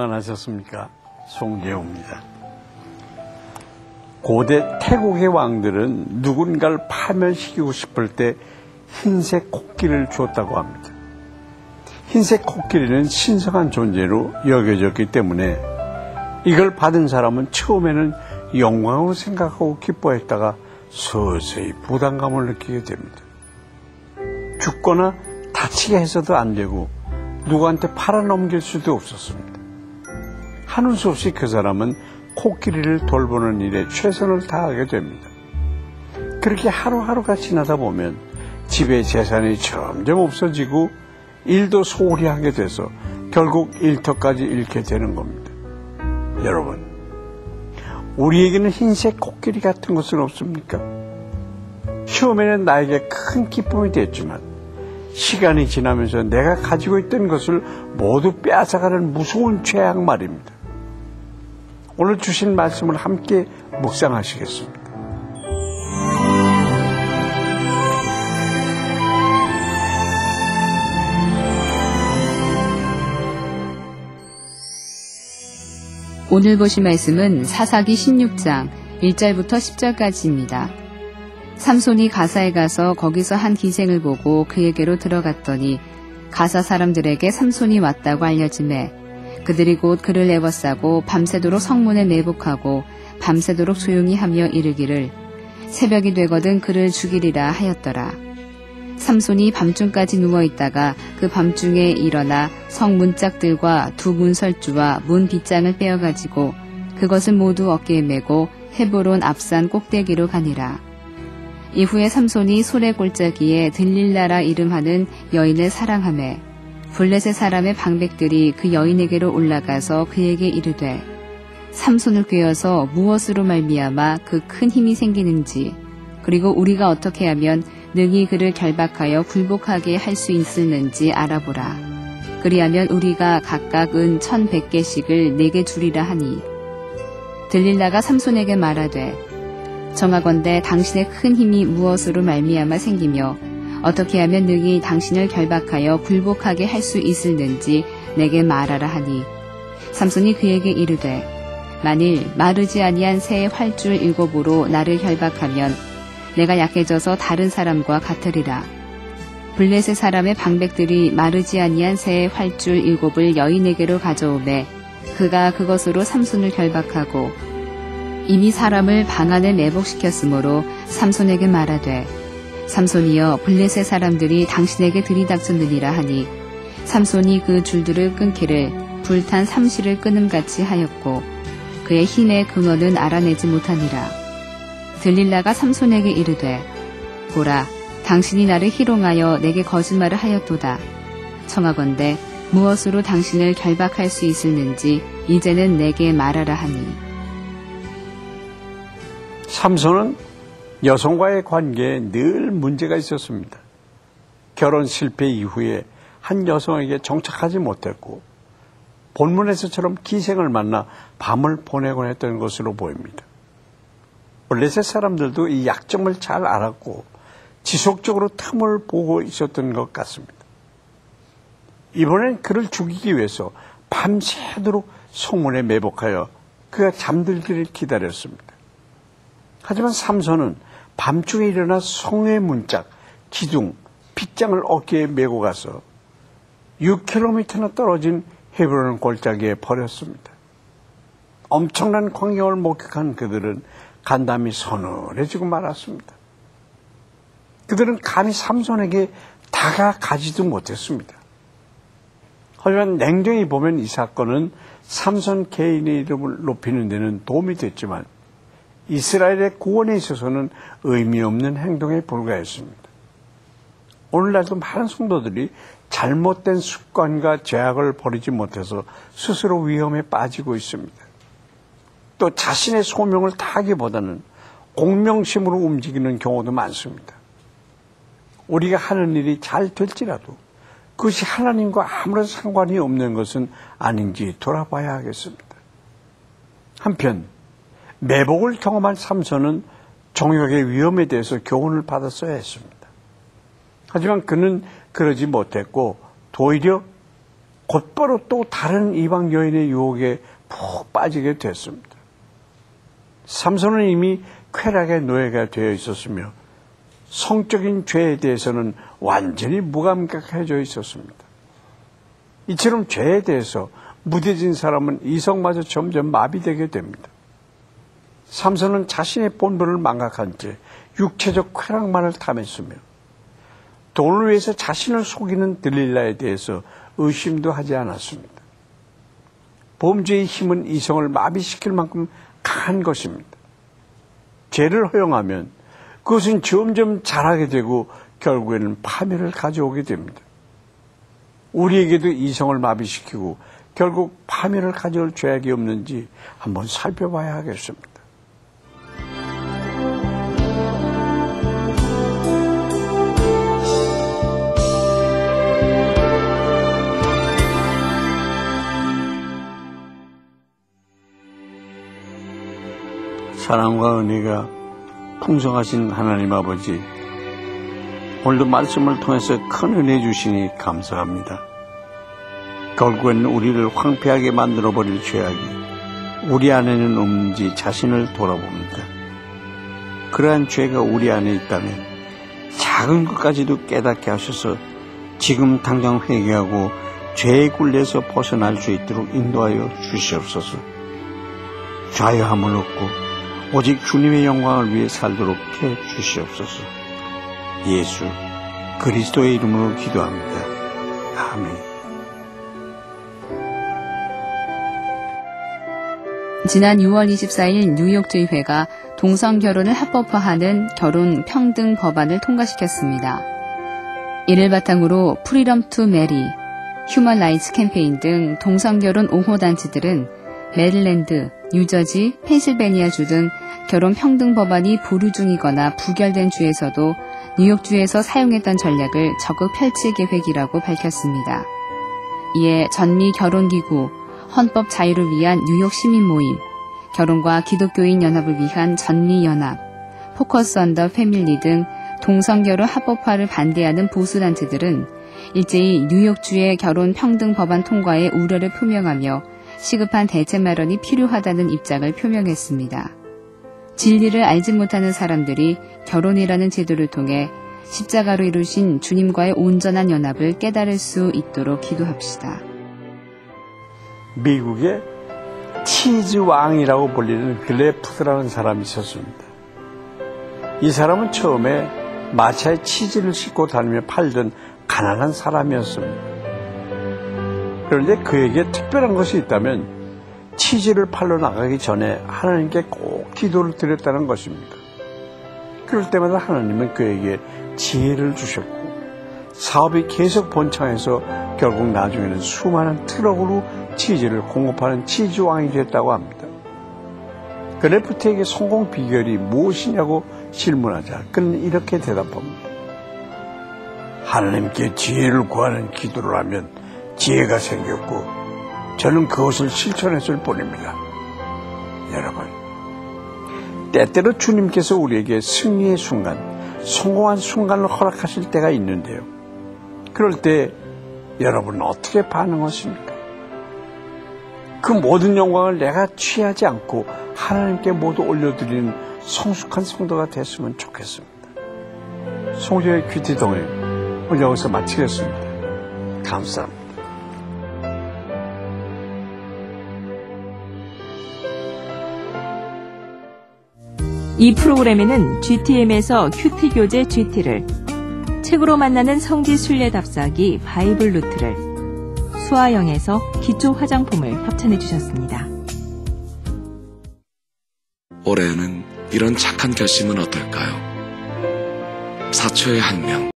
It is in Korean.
평안하셨습니까? 송재호입니다. 고대 태국의 왕들은 누군가를 파멸시키고 싶을 때 흰색 코끼리를 주었다고 합니다. 흰색 코끼리는 신성한 존재로 여겨졌기 때문에 이걸 받은 사람은 처음에는 영광으로 생각하고 기뻐했다가 서서히 부담감을 느끼게 됩니다. 죽거나 다치게 해서도 안 되고 누구한테 팔아넘길 수도 없었습니다. 하는 수 없이 그 사람은 코끼리를 돌보는 일에 최선을 다하게 됩니다. 그렇게 하루하루가 지나다 보면 집의 재산이 점점 없어지고 일도 소홀히 하게 돼서 결국 일터까지 잃게 되는 겁니다. 여러분, 우리에게는 흰색 코끼리 같은 것은 없습니까? 처음에는 나에게 큰 기쁨이 됐지만 시간이 지나면서 내가 가지고 있던 것을 모두 빼앗아가는 무서운 죄악 말입니다. 오늘 주신 말씀을 함께 묵상하시겠습니다. 오늘 보실 말씀은 사사기 16장 1절부터 10절까지입니다. 삼손이 가사에 가서 거기서 한 기생을 보고 그에게로 들어갔더니 가사 사람들에게 삼손이 왔다고 알려지매 그들이 곧 그를 애워싸고 밤새도록 성문에 내복하고 밤새도록 조용히 하며 이르기를 새벽이 되거든 그를 죽이리라 하였더라. 삼손이 밤중까지 누워있다가 그 밤중에 일어나 성 문짝들과 두 문설주와 문 빗장을 빼어가지고 그것을 모두 어깨에 메고 헤브론 앞산 꼭대기로 가니라. 이후에 삼손이 소래 골짜기에 들릴라라 이름하는 여인을 사랑하매 블레셋 사람의 방백들이 그 여인에게로 올라가서 그에게 이르되 삼손을 꾀어서 무엇으로 말미암아 그 큰 힘이 생기는지 그리고 우리가 어떻게 하면 능히 그를 결박하여 굴복하게 할 수 있을는지 알아보라. 그리하면 우리가 각각 은 1,100개씩을 내게 주리라 하니 들릴라가 삼손에게 말하되 정하건대 당신의 큰 힘이 무엇으로 말미암아 생기며 어떻게 하면 능히 당신을 결박하여 굴복하게 할 수 있을는지 내게 말하라 하니 삼손이 그에게 이르되 만일 마르지 아니한 새의 활줄 7으로 나를 결박하면 내가 약해져서 다른 사람과 같으리라. 블레셋 사람의 방백들이 마르지 아니한 새의 활줄 7을 여인에게로 가져오매 그가 그것으로 삼손을 결박하고 이미 사람을 방 안에 매복시켰으므로 삼손에게 말하되 삼손이여 블레셋 사람들이 당신에게 들이닥쳤느니라 하니 삼손이 그 줄들을 끊기를 불탄 삼시를 끊음같이 하였고 그의 힘의 근원은 알아내지 못하니라. 들릴라가 삼손에게 이르되 보라 당신이 나를 희롱하여 내게 거짓말을 하였도다. 청하건대 무엇으로 당신을 결박할 수 있을는지 이제는 내게 말하라 하니 삼손은 여성과의 관계에 늘 문제가 있었습니다. 결혼 실패 이후에 한 여성에게 정착하지 못했고 본문에서처럼 기생을 만나 밤을 보내곤 했던 것으로 보입니다. 블레셋 사람들도 이 약점을 잘 알았고 지속적으로 틈을 보고 있었던 것 같습니다. 이번엔 그를 죽이기 위해서 밤새도록 성문에 매복하여 그가 잠들기를 기다렸습니다. 하지만 삼손은 밤중에 일어나 성의 문짝, 기둥, 빗장을 어깨에 메고 가서 6km나 떨어진 헤브론 골짜기에 버렸습니다. 엄청난 광경을 목격한 그들은 간담이 서늘해지고 말았습니다. 그들은 감히 삼손에게 다가가지도 못했습니다. 하지만 냉정히 보면 이 사건은 삼손 개인의 이름을 높이는 데는 도움이 됐지만 이스라엘의 구원에 있어서는 의미 없는 행동에 불과했습니다. 오늘날도 많은 성도들이 잘못된 습관과 죄악을 버리지 못해서 스스로 위험에 빠지고 있습니다. 또 자신의 소명을 다하기보다는 공명심으로 움직이는 경우도 많습니다. 우리가 하는 일이 잘 될지라도 그것이 하나님과 아무런 상관이 없는 것은 아닌지 돌아봐야 하겠습니다. 한편 매복을 경험한 삼손은 정욕의 위험에 대해서 교훈을 받았어야 했습니다. 하지만 그는 그러지 못했고 오히려 곧바로 또 다른 이방 여인의 유혹에 푹 빠지게 됐습니다. 삼손은 이미 쾌락의 노예가 되어 있었으며 성적인 죄에 대해서는 완전히 무감각해져 있었습니다. 이처럼 죄에 대해서 무뎌진 사람은 이성마저 점점 마비되게 됩니다. 삼손은 자신의 본분을 망각한 채 육체적 쾌락만을 탐했으며 돈을 위해서 자신을 속이는 들릴라에 대해서 의심도 하지 않았습니다. 범죄의 힘은 이성을 마비시킬 만큼 강한 것입니다. 죄를 허용하면 그것은 점점 자라게 되고 결국에는 파멸을 가져오게 됩니다. 우리에게도 이성을 마비시키고 결국 파멸을 가져올 죄악이 없는지 한번 살펴봐야 하겠습니다. 사랑과 은혜가 풍성하신 하나님 아버지, 오늘도 말씀을 통해서 큰 은혜 주시니 감사합니다. 결국엔 우리를 황폐하게 만들어버릴 죄악이 우리 안에는 없는지 자신을 돌아봅니다. 그러한 죄가 우리 안에 있다면 작은 것까지도 깨닫게 하셔서 지금 당장 회개하고 죄의 굴레에서 벗어날 수 있도록 인도하여 주시옵소서. 좌여함을 얻고 오직 주님의 영광을 위해 살도록 해 주시옵소서. 예수 그리스도의 이름으로 기도합니다. 아멘. 지난 6월 24일 뉴욕주의회가 동성결혼을 합법화하는 결혼 평등 법안을 통과시켰습니다. 이를 바탕으로 프리덤 투 메리, 휴먼 라이츠 캠페인 등 동성결혼 옹호단체들은 메릴랜드, 뉴저지, 펜실베니아주 등 결혼 평등 법안이 보류 중이거나 부결된 주에서도 뉴욕주에서 사용했던 전략을 적극 펼칠 계획이라고 밝혔습니다. 이에 전미 결혼기구, 헌법 자유를 위한 뉴욕 시민 모임, 결혼과 기독교인 연합을 위한 전미연합, 포커스 온 더 패밀리 등 동성결혼 합법화를 반대하는 보수단체들은 일제히 뉴욕주의 결혼 평등 법안 통과에 우려를 표명하며 시급한 대책 마련이 필요하다는 입장을 표명했습니다. 진리를 알지 못하는 사람들이 결혼이라는 제도를 통해 십자가로 이루신 주님과의 온전한 연합을 깨달을 수 있도록 기도합시다. 미국의 치즈 왕이라고 불리는 글래프드라는 사람이 있었습니다. 이 사람은 처음에 마차에 치즈를 싣고 다니며 팔던 가난한 사람이었습니다. 그런데 그에게 특별한 것이 있다면 치즈를 팔러 나가기 전에 하나님께 꼭 기도를 드렸다는 것입니다. 그럴 때마다 하나님은 그에게 지혜를 주셨고 사업이 계속 번창해서 결국 나중에는 수많은 트럭으로 치즈를 공급하는 치즈왕이 됐다고 합니다. 글래프트에게 성공 비결이 무엇이냐고 질문하자 그는 이렇게 대답합니다. 하나님께 지혜를 구하는 기도를 하면 지혜가 생겼고 저는 그것을 실천했을 뿐입니다. 여러분, 때때로 주님께서 우리에게 승리의 순간, 성공한 순간을 허락하실 때가 있는데요. 그럴 때 여러분은 어떻게 반응하십니까? 그 모든 영광을 내가 취하지 않고 하나님께 모두 올려드리는 성숙한 성도가 됐으면 좋겠습니다. 송주의 큐티 동행 오늘 여기서 마치겠습니다. 감사합니다. 이 프로그램에는 GTM에서 큐티 교재 GT를, 책으로 만나는 성지 순례 답사기 바이블 루트를, 수아영에서 기초 화장품을 협찬해 주셨습니다. 올해는 이런 착한 결심은 어떨까요? 사초의 한 명,